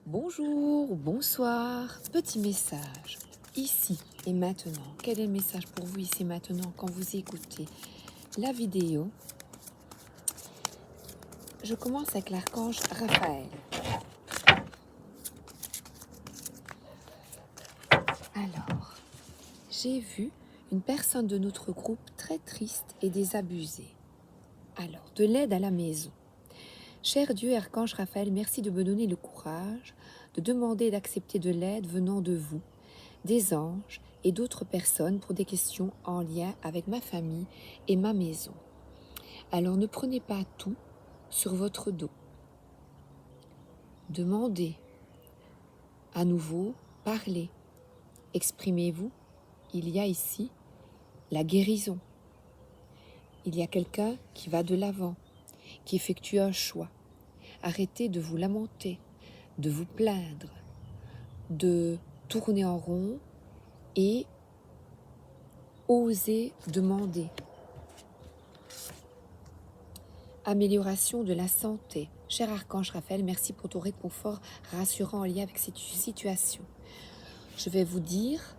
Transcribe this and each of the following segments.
Bonjour, bonsoir, petit message, ici et maintenant. Quel est le message pour vous ici et maintenant quand vous écoutez la vidéo? Je commence avec l'archange Raphaël. Alors, j'ai vu une personne de notre groupe très triste et désabusée. Alors, de l'aide à la maison. Cher Dieu, archange Raphaël, merci de me donner le courage de demander et d'accepter de l'aide venant de vous, des anges et d'autres personnes pour des questions en lien avec ma famille et ma maison. Alors ne prenez pas tout sur votre dos. Demandez, à nouveau, parlez, exprimez-vous. Il y a ici la guérison. Il y a quelqu'un qui va de l'avant, qui effectue un choix. Arrêtez de vous lamenter, de vous plaindre, de tourner en rond et osez demander. Amélioration de la santé. Cher archange Raphaël, merci pour ton réconfort rassurant en lien avec cette situation. Je vais vous dire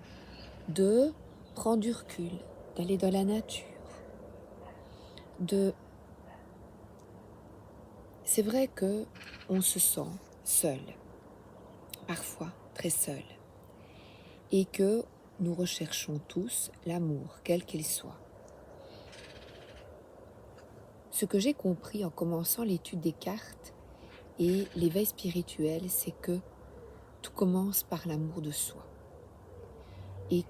de prendre du recul, d'aller dans la nature, C'est vrai que on se sent seul, parfois très seul, et que nous recherchons tous l'amour, quel qu'il soit. Ce que j'ai compris en commençant l'étude des cartes et l'éveil spirituel, c'est que tout commence par l'amour de soi et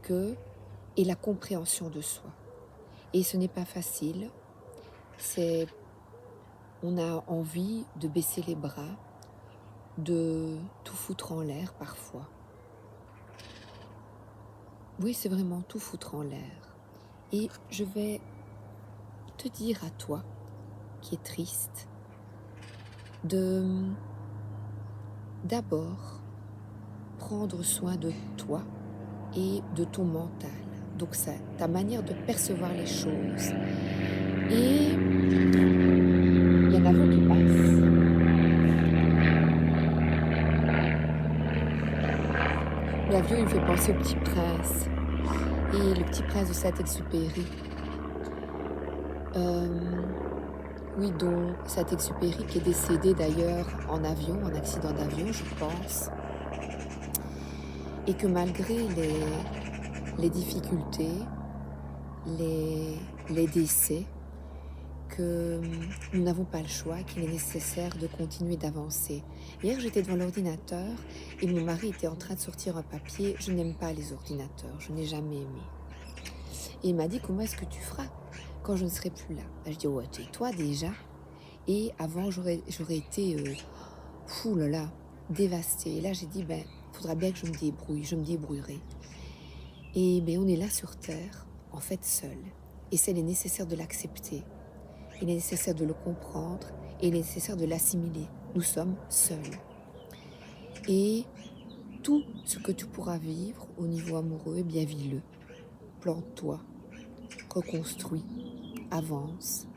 la compréhension de soi. Et ce n'est pas facile, on a envie de baisser les bras, de tout foutre en l'air parfois. Oui, c'est vraiment tout foutre en l'air. Et je vais te dire à toi, qui est triste, d'abord prendre soin de toi et de ton mental. Donc c'est ta manière de percevoir les choses. Et il y a un avion qui passe. L'avion, il me fait penser au Petit Prince. Et le Petit Prince de Saint-Exupéry. Oui, dont Saint-Exupéry qui est décédé d'ailleurs en avion, en accident d'avion, je pense. Et que malgré les difficultés, les décès, que nous n'avons pas le choix, qu'il est nécessaire de continuer d'avancer. Hier, j'étais devant l'ordinateur et mon mari était en train de sortir un papier. Je n'aime pas les ordinateurs, je n'ai jamais aimé. Et il m'a dit, comment est-ce que tu feras quand je ne serai plus là? Je dis, ouais, tais-toi déjà. Et avant, j'aurais été fou là, dévastée. Et là, j'ai dit, il faudra bien que je me débrouillerai. Et on est là sur Terre, en fait seul. Et c'est nécessaire de l'accepter. Il est nécessaire de le comprendre et il est nécessaire de l'assimiler. Nous sommes seuls. Et tout ce que tu pourras vivre au niveau amoureux, vis-le. Plante-toi, reconstruis, avance,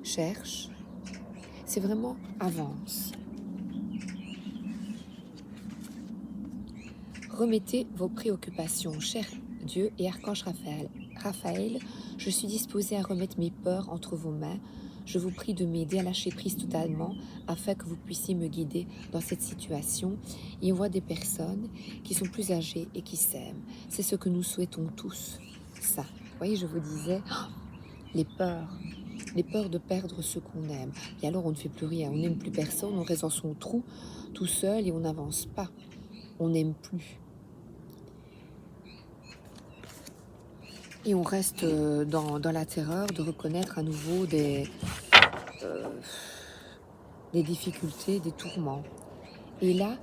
cherche. C'est vraiment avance. Remettez vos préoccupations, cher Dieu et archange Raphaël. Raphaël, je suis disposée à remettre mes peurs entre vos mains. Je vous prie de m'aider à lâcher prise totalement afin que vous puissiez me guider dans cette situation. Et on voit des personnes qui sont plus âgées et qui s'aiment. C'est ce que nous souhaitons tous, ça. Vous voyez, je vous disais, les peurs de perdre ce qu'on aime. Et alors on ne fait plus rien, on n'aime plus personne, on reste dans son trou tout seul et on n'avance pas. On n'aime plus. Et on reste dans la terreur de reconnaître à nouveau des difficultés, des tourments. Et là,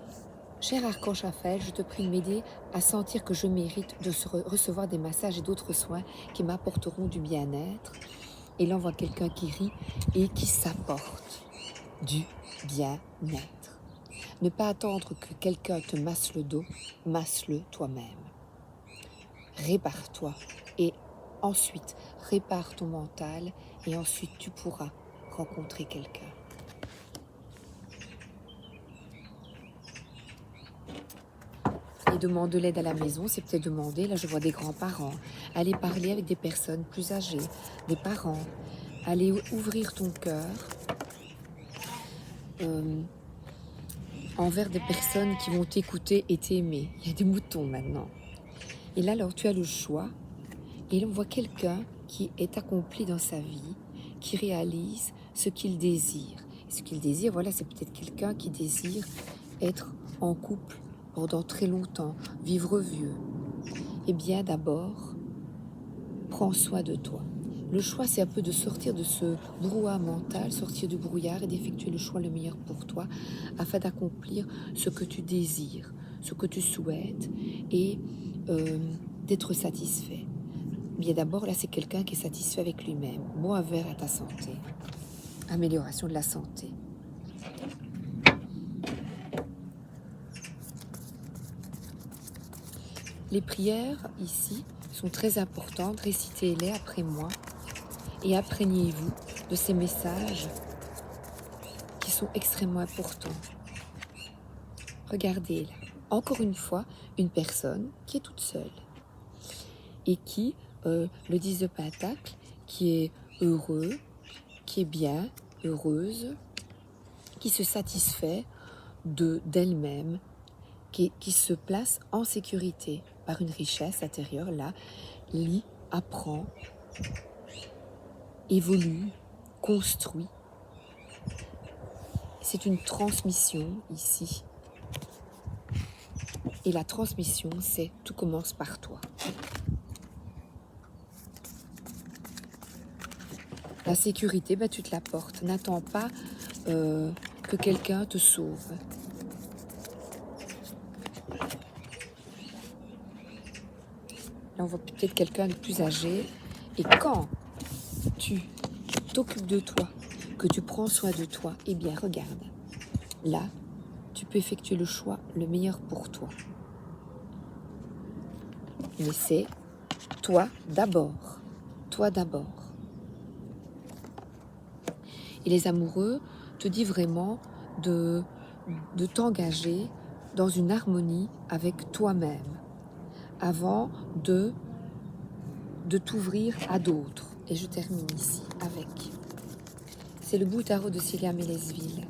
cher archange Raphaël, je te prie de m'aider à sentir que je mérite de recevoir des massages et d'autres soins qui m'apporteront du bien-être. Et là, on voit quelqu'un qui rit et qui s'apporte du bien-être. Ne pas attendre que quelqu'un te masse le dos, masse-le toi-même. Répare-toi et ensuite répare ton mental et ensuite tu pourras rencontrer quelqu'un. Et demande de l'aide à la maison, c'est peut-être demander, là je vois des grands-parents, aller parler avec des personnes plus âgées, des parents, aller ouvrir ton cœur envers des personnes qui vont t'écouter et t'aimer. Il y a des moutons maintenant. Et là, alors, tu as le choix. Et là, on voit quelqu'un qui est accompli dans sa vie, qui réalise ce qu'il désire. Et ce qu'il désire, voilà, c'est peut-être quelqu'un qui désire être en couple pendant très longtemps, vivre vieux. Eh bien, d'abord, prends soin de toi. Le choix, c'est un peu de sortir de ce brouhaha mental, sortir du brouillard et d'effectuer le choix le meilleur pour toi afin d'accomplir ce que tu désires, ce que tu souhaites et d'être satisfait. Bien d'abord, là, c'est quelqu'un qui est satisfait avec lui-même. Bois un verre à ta santé. Amélioration de la santé. Les prières, ici, sont très importantes. Récitez-les après moi et imprégnez-vous de ces messages qui sont extrêmement importants. Regardez là. Encore une fois, une personne qui est toute seule et qui, le 10 de Pentacle, qui est heureux, qui est bien, heureuse, qui se satisfait d'elle-même, qui se place en sécurité par une richesse intérieure, là, lit, apprend, évolue, construit. C'est une transmission ici. Et la transmission, c'est tout commence par toi. La sécurité, tu te la portes. N'attends pas que quelqu'un te sauve. Là, on voit peut-être quelqu'un de plus âgé. Et quand tu t'occupes de toi, que tu prends soin de toi, eh bien, regarde. Là, tu peux effectuer le choix le meilleur pour toi. Mais c'est toi d'abord. Toi d'abord. Et les amoureux te disent vraiment de t'engager dans une harmonie avec toi-même avant de t'ouvrir à d'autres. Et je termine ici avec. C'est le beau tarot de Célia Mélesville.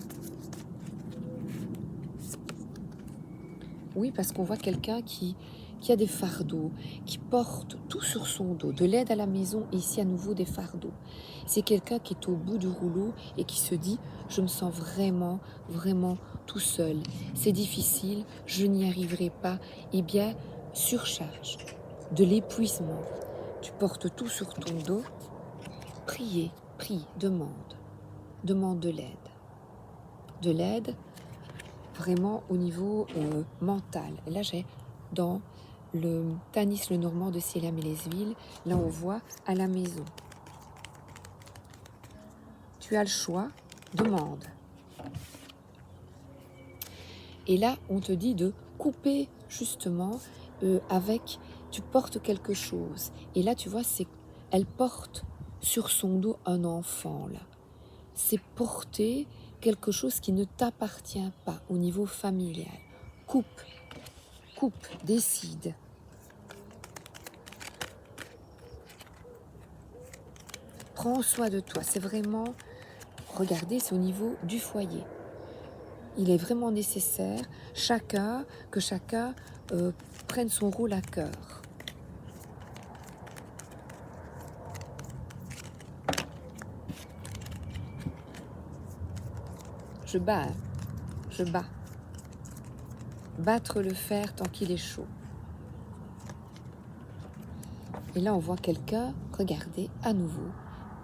Oui, parce qu'on voit quelqu'un qui a des fardeaux, qui porte tout sur son dos, de l'aide à la maison, et ici à nouveau des fardeaux. C'est quelqu'un qui est au bout du rouleau et qui se dit « je me sens vraiment, vraiment tout seul. C'est difficile, je n'y arriverai pas. » Eh bien, surcharge, de l'épuisement. Tu portes tout sur ton dos. Prie, demande de l'aide. De l'aide vraiment au niveau mental. Et là, j'ai dans le Tanis le Normand de Célia Mélesville, là on voit à la maison. Tu as le choix, demande. Et là, on te dit de couper justement avec, tu portes quelque chose. Et là, tu vois, elle porte sur son dos un enfant, là. C'est porter quelque chose qui ne t'appartient pas au niveau familial. Coupe, décide. Prends soin de toi. C'est vraiment, regardez, c'est au niveau du foyer. Il est vraiment nécessaire que chacun prenne son rôle à cœur. Je bats. Battre le fer tant qu'il est chaud. Et là, on voit quelqu'un, regardez, à nouveau,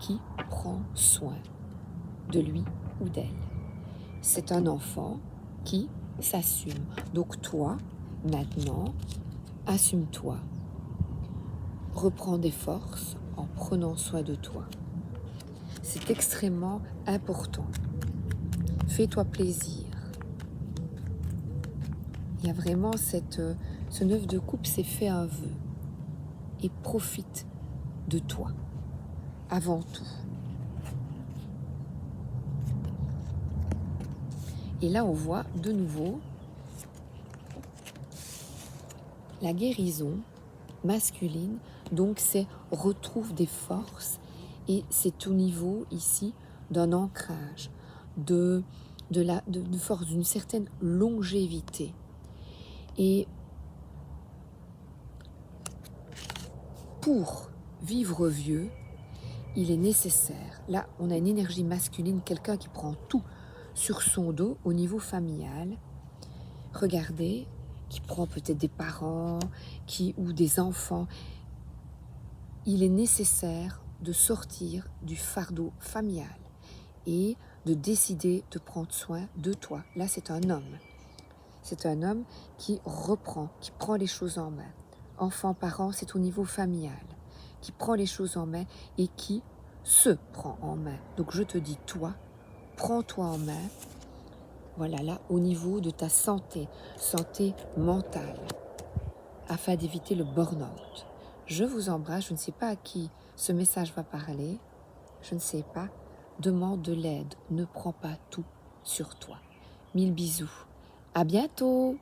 qui prend soin de lui ou d'elle. C'est un enfant qui s'assume. Donc toi, maintenant, assume-toi. Reprends des forces en prenant soin de toi. C'est extrêmement important. Fais-toi plaisir. Il y a vraiment ce 9 de coupe, c'est fait un vœu. Et profite de toi, avant tout. Et là, on voit de nouveau La guérison masculine, donc c'est retrouve des forces et c'est au niveau ici d'un ancrage, de force, d'une certaine longévité. Et pour vivre vieux, il est nécessaire, là on a une énergie masculine, quelqu'un qui prend tout sur son dos au niveau familial, regardez, qui prend peut-être des parents ou des enfants. Il est nécessaire de sortir du fardeau familial et de décider de prendre soin de toi. Là, c'est un homme. C'est un homme qui reprend, qui prend les choses en main. Enfant, parent, c'est au niveau familial, qui prend les choses en main et qui se prend en main. Donc je te dis, toi, prends-toi en main. Voilà, là, au niveau de ta santé mentale, afin d'éviter le burn-out. Je vous embrasse, je ne sais pas à qui ce message va parler, je ne sais pas. Demande de l'aide, ne prends pas tout sur toi. 1000 bisous. À bientôt!